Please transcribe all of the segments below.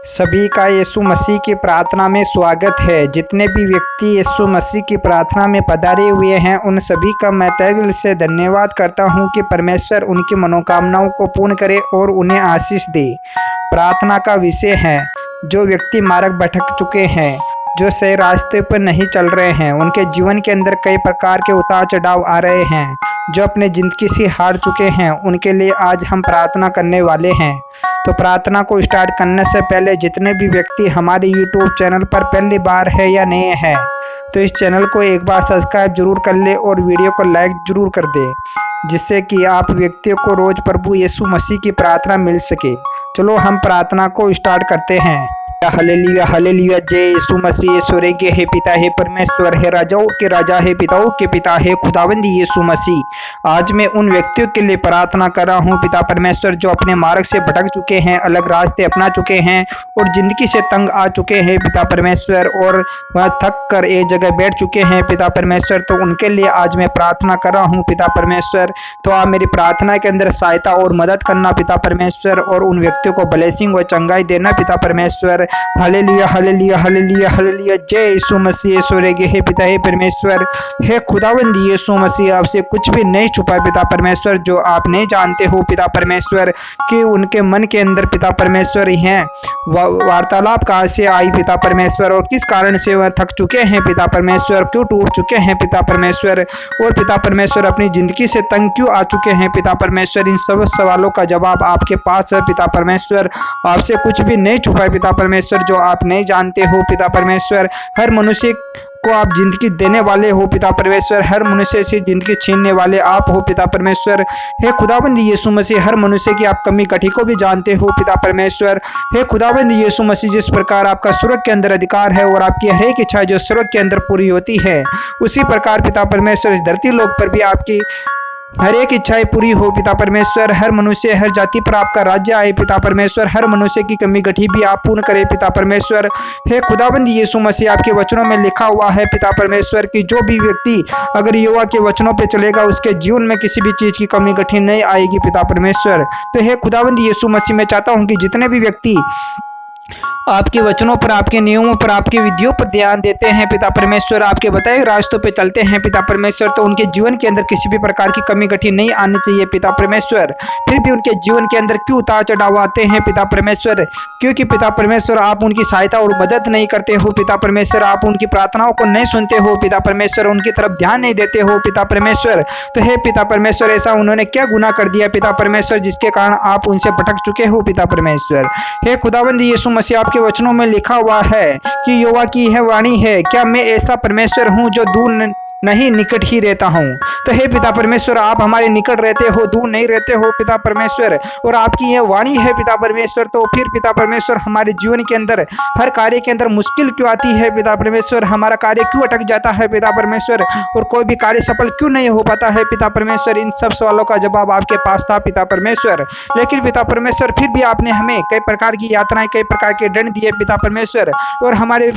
सभी का यीशु मसीह की प्रार्थना में स्वागत है। जितने भी व्यक्ति यीशु मसीह की प्रार्थना में पधारे हुए हैं उन सभी का मैं तहे दिल से धन्यवाद करता हूं कि परमेश्वर उनकी मनोकामनाओं को पूर्ण करे और उन्हें आशीष दे। प्रार्थना का विषय है, जो व्यक्ति मार्ग भटक चुके हैं, जो सही रास्ते पर नहीं चल रहे हैं, उनके जीवन के अंदर कई प्रकार के उतार चढ़ाव आ रहे हैं, जो अपने ज़िंदगी से हार चुके हैं, उनके लिए आज हम प्रार्थना करने वाले हैं। तो प्रार्थना को स्टार्ट करने से पहले जितने भी व्यक्ति हमारे यूट्यूब चैनल पर पहली बार है या नए हैं तो इस चैनल को एक बार सब्सक्राइब जरूर कर ले और वीडियो को लाइक जरूर कर दे, जिससे कि आप व्यक्तियों को रोज़ प्रभु यीशु मसीह की प्रार्थना मिल सके। चलो हम प्रार्थना को स्टार्ट करते हैं। Hallelujah hallelujah. जय यीशु मसीह। स्वर्गीय है पिता है परमेश्वर है, राजाओं के राजा है, पिताओं के पिता है खुदावंद यीशु मसीह। आज मैं उन व्यक्तियों के लिए प्रार्थना कर रहा हूँ पिता परमेश्वर, जो अपने मार्ग से भटक चुके हैं, अलग रास्ते अपना चुके हैं और जिंदगी से तंग आ चुके हैं पिता परमेश्वर, और वह थक कर एक जगह बैठ चुके हैं पिता परमेश्वर। तो उनके लिए आज मैं प्रार्थना कर रहा हूँ पिता परमेश्वर। तो आप मेरी प्रार्थना के अंदर सहायता और मदद करना पिता परमेश्वर, और उन व्यक्तियों को ब्लेसिंग और चंगाई देना पिता परमेश्वर। Hallelujah hallelujah hallelujah hallelujah. जय यीशु मसीह। स्वर्गीय है पिता है परमेश्वर है खुदावंद यीशु मसीह, आपसे कुछ भी नहीं छुपा पिता परमेश्वर, जो आप नहीं जानते हो पिता परमेश्वर कि उनके मन के अंदर पिता परमेश्वर हैं वार्तालाप कहाँ से आई पिता परमेश्वर, और किस कारण से वह थक चुके हैं पिता परमेश्वर, क्यों टूट चुके हैं पिता परमेश्वर, और पिता परमेश्वर अपनी जिंदगी से तंग क्यों आ चुके हैं पिता परमेश्वर। इन सब सवालों का जवाब आपके पास है पिता परमेश्वर। आपसे कुछ भी नहीं छुपा पिता परमेश्वर, जो आप नहीं जानते हो पिता परमेश्वर। हर मनुष्य को आप जिंदगी देने वाले हो पिता परमेश्वर, हर मनुष्य से जिंदगी छीनने वाले आप हो पिता परमेश्वर। हे खुदाबंद यीशु मसीह, हर मनुष्य की आप कमी कटी को भी जानते हो पिता परमेश्वर। हे खुदाबंद यीशु मसीह, जिस प्रकार आपका स्वर्ग के अंदर अधिकार है और आपकी हर एक इच्छा जो स्वर्ग के अंदर पूरी होती है, उसी प्रकार पिता परमेश्वर इस धरती लोक पर भी आपकी हर एक इच्छाएं पूरी हो पिता परमेश्वर। हर मनुष्य हर जाति पर आपका राज्य आए पिता परमेश्वर, हर मनुष्य की कमी गठी भी आप पूर्ण करें पिता परमेश्वर। हे खुदाबंद यीशु मसीह, आपके वचनों में लिखा हुआ है पिता परमेश्वर कि जो भी व्यक्ति अगर युवा के वचनों पे चलेगा उसके जीवन में किसी भी चीज की कमी गठी नहीं आएगी पिता परमेश्वर। तो हे खुदाबंद यीशु मसीह, मैं चाहता हूँ कि जितने भी व्यक्ति आपके वचनों पर, आपके नियमों पर, आपके विधियों पर ध्यान देते हैं पिता परमेश्वर, आपके बताए रास्तों पे चलते हैं पिता परमेश्वर, तो उनके जीवन के अंदर किसी भी प्रकार की कमी गठी नहीं आनी चाहिए पिता परमेश्वर। फिर भी उनके जीवन के अंदर क्यों उतार चढ़ाव आते हैं पिता परमेश्वर, क्योंकि पिता परमेश्वर आप उनकी सहायता और मदद नहीं करते हो पिता परमेश्वर, आप उनकी प्रार्थनाओं को नहीं सुनते हो पिता परमेश्वर, उनकी तरफ ध्यान नहीं देते हो पिता परमेश्वर। तो हे पिता परमेश्वर, ऐसा उन्होंने क्या गुनाह कर दिया पिता परमेश्वर जिसके कारण आप उनसे भटक चुके हो पिता परमेश्वर। हे खुदाबंद यीशु मसीह, आपके वचनों में लिखा हुआ है कि यहोवा की यह वाणी है, क्या मैं ऐसा परमेश्वर हूं जो दूर नहीं निकट ही रहता हूं। तो हे पिता परमेश्वर, आप हमारे निकट रहते हो, दूर नहीं रहते हो पिता परमेश्वर, और आपकी यह वाणी है पिता परमेश्वर। तो फिर पिता परमेश्वर हमारे जीवन के अंदर हर कार्य के अंदर मुश्किल क्यों आती है पिता परमेश्वर, हमारा कार्य क्यों अटक जाता है पिता परमेश्वर, और कोई भी कार्य सफल क्यों नहीं हो पाता है पिता परमेश्वर। इन सब सवालों का जवाब आपके पास था पिता परमेश्वर, लेकिन पिता परमेश्वर फिर भी आपने हमें कई प्रकार की यातनाएं, कई प्रकार के दंड दिए पिता परमेश्वर, और हमारे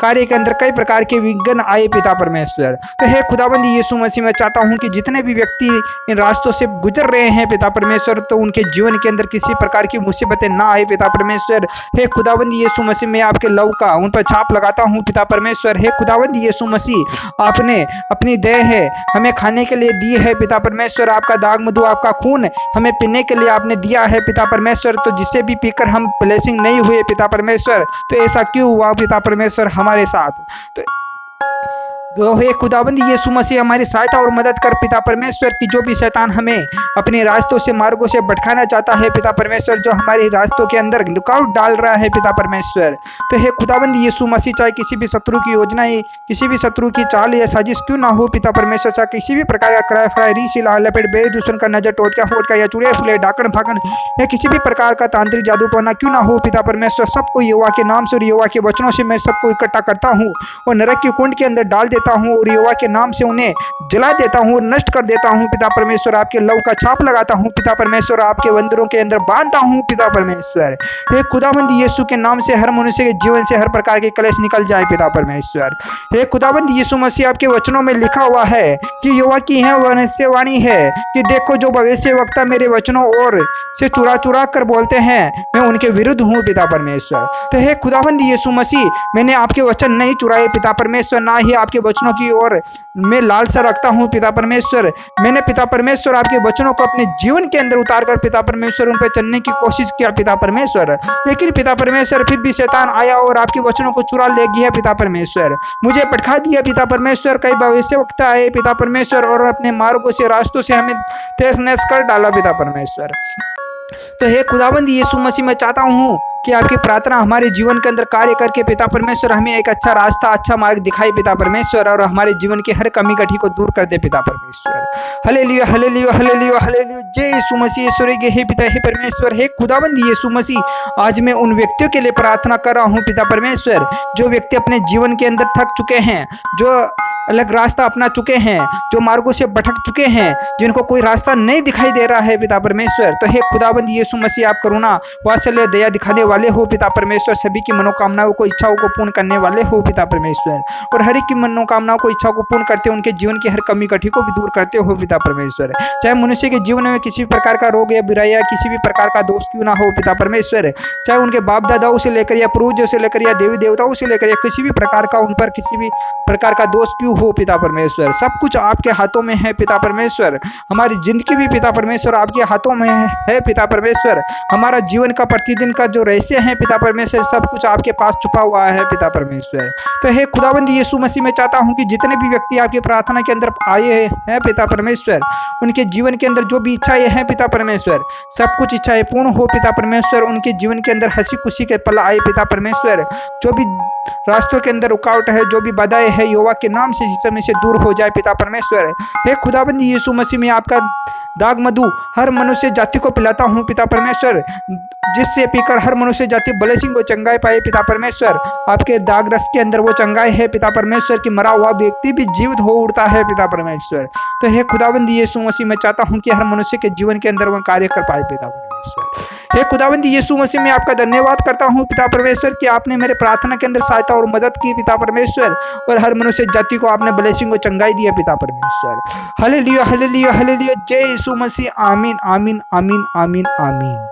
कार्य के अंदर कई प्रकार के विघ्न आए पिता परमेश्वर। तो हे खुदाबंद यीशु मसीह, मैं चाहता हूं कि जितने भी व्यक्ति इन रास्तों से गुजर रहे हैं पिता परमेश्वर, तो उनके जीवन के अंदर किसी प्रकार की मुसीबतें ना आए पिता परमेश्वर। हे खुदाबंद यीशु मसीह, मैं आपके लव का उन पर छाप लगाता हूं पिता परमेश्वर। हे खुदाबंद यीशु मसीह, आपने अपनी दया है हमें खाने के लिए दी है पिता परमेश्वर, आपका दाग मधु, आपका खून हमें पीने के लिए आपने दिया है पिता परमेश्वर, तो जिसे भी पीकर हम ब्लेसिंग नहीं हुए पिता परमेश्वर, तो ऐसा क्यों हुआ पिता परमेश्वर हमारे साथ। तो हे खुदाबंद यीशु मसीह, हमारी सहायता और मदद कर पिता परमेश्वर की जो भी शैतान हमें अपने रास्तों से, मार्गों से भटकाना चाहता है पिता परमेश्वर, जो हमारे रास्तों के अंदर रुकावट डाल रहा है पिता परमेश्वर। तो हे खुदाबंद यीशु मसीह, चाहे किसी भी शत्रु की योजनाएं, किसी भी शत्रु की चाल या साजिश क्यों ना हो पिता परमेश्वर, चाहे किसी भी प्रकार का कराय फ्राय रीसी लाल लपेट बे दुश्मन का नजर टोटका फोटका या चुड़े फुले डाकन फाकन या किसी भी प्रकार का तांत्रिक जादू टोना क्यों ना हो पिता परमेश्वर, सबको यहोवा के नाम से और यहोवा के वचनों से मैं सबको इकट्ठा करता हूँ और नरक के कुंड के अंदर डाल लेता हूँ और यहोवा के नाम से उन्हें जला देता हूँ और नष्ट कर देता हूँ पिता परमेश्वर। आपके लहू का छाप लगाता हूँ पिता परमेश्वर, आपके बंदरों के अंदर बांधता हूँ पिता परमेश्वर। हे खुदाबंद यीशु के नाम से हर मनुष्य के जीवन से हर प्रकार के कलेश निकल जाए पिता परमेश्वर। हे खुदाबंद यीशु मसीह, आपके वचनों में लिखा हुआ है कि यहोवा की है भविष्यवाणी है कि देखो जो भविष्यवक्ता मेरे वचनों और से चुरा चुरा कर बोलते हैं, मैं उनके विरुद्ध हूँ पिता परमेश्वर। तो हे खुदाबंद यीशु मसीह, मैंने आपके वचन नहीं चुराए पिता परमेश्वर, ना ही आपके वचनों की ओर मैं लालसा रखता हूँ पिता परमेश्वर। मैंने पिता परमेश्वर आपके वचनों को अपने जीवन के अंदर उतार कर पिता परमेश्वर उन पर चलने की कोशिश किया पिता परमेश्वर, लेकिन पिता परमेश्वर फिर भी शैतान आया और आपके वचनों को चुरा ले गया पिता परमेश्वर। मुझे भटका दिया पिता परमेश्वर, कई भविष्यवक्ता आए पिता परमेश्वर और अपने मार्गों से रास्तों से हमें तहस नहस कर डाला पिता परमेश्वर। तो हे खुदाबंद यीशु मसीह, मैं चाहता हूँ कि आपकी प्रार्थना हमारे जीवन के अंदर कार्य करके पिता परमेश्वर हमें एक अच्छा रास्ता, अच्छा मार्ग दिखाई पिता परमेश्वर, और हमारे जीवन की हर कमी कठी को दूर कर दे पिता परमेश्वर। हालेलुया हालेलुया हालेलुया हालेलुया, जय यीशु मसीह। स्वर्गीय हे पिता हे परमेश्वर, हे खुदाबंद यीशु मसीह, आज मैं उन व्यक्तियों के लिए प्रार्थना कर रहा हूँ पिता परमेश्वर, जो व्यक्ति अपने जीवन के अंदर थक चुके हैं, जो अलग रास्ता अपना चुके हैं, जो मार्गों से भटक चुके हैं, जिनको कोई रास्ता नहीं दिखाई दे रहा है पिता परमेश्वर। तो हे खुदाबंद यीशु मसीह, आप करुणा वात्सल्य दया दिखाने वाले हो पिता परमेश्वर, सभी की मनोकामनाओं को इच्छाओं को पूर्ण करने वाले हो पिता परमेश्वर, और हर एक की मनोकामनाओं को इच्छाओं को पूर्ण करते, उनके जीवन की हर कमी कठी को भी दूर करते हो पिता परमेश्वर। चाहे मनुष्य के जीवन में किसी भी प्रकार का रोग या बुराई या किसी भी प्रकार का दोष क्यों ना हो पिता परमेश्वर, चाहे उनके बाप दादाओं से लेकर या पूर्वजों से लेकर या देवी देवताओं से लेकर या किसी भी प्रकार का उन पर किसी भी प्रकार का दोष क्यों हो पिता परमेश्वर, सब कुछ आपके हाथों में है पिता परमेश्वर। हमारी जिंदगी भी पिता परमेश्वर आपके हाथों में है पिता परमेश्वर। हमारा जीवन का प्रतिदिन का जो रहस्य है पिता परमेश्वर, सब कुछ आपके पास छुपा हुआ है पिता परमेश्वर। तो हे खुदाबंद यीशु मसीह, मैं चाहता हूँ कि जितने भी व्यक्ति आपकी प्रार्थना के अंदर आए हैं पिता परमेश्वर, उनके जीवन के अंदर जो भी इच्छाएं हैं पिता परमेश्वर, सब कुछ इच्छाएं पूर्ण हो पिता परमेश्वर। उनके जीवन के अंदर हंसी खुशी के पल आए पिता परमेश्वर। जो भी रास्तों के अंदर रुकावट है, जो भी बाधाएं है, यहोवा के नाम से इस समय से दूर हो जाए पिता परमेश्वर। हे खुदाबंद यीशु मसीह, में आपका दाग मधु हर मनुष्य जाति को पिलाता हूँ पिता परमेश्वर, जिससे पीकर हर मनुष्य जाति ब्लेसिंग को चंगाई पाए पिता परमेश्वर। आपके दाग रस के अंदर वो चंगाई है पिता परमेश्वर कि मरा हुआ व्यक्ति भी जीवित हो उठता है पिता परमेश्वर। तो हे खुदाबंद यीशु मसीह, मैं चाहता हूँ कि हर मनुष्य के जीवन के अंदर वह कार्य कर पाए पिता परमेश्वर। हे खुदाबंद यीशु मसीह, मैं आपका धन्यवाद करता हूँ पिता परमेश्वर कि आपने मेरे प्रार्थना के अंदर सहायता और मदद की पिता परमेश्वर, और हर मनुष्य जाति को आपने ब्लेसिंग को चंगाई दिया पिता परमेश्वर। हालेलुया हालेलुया हालेलुया, जय यीशु मसीह। आमीन आमीन आमीन आमीन आमीन।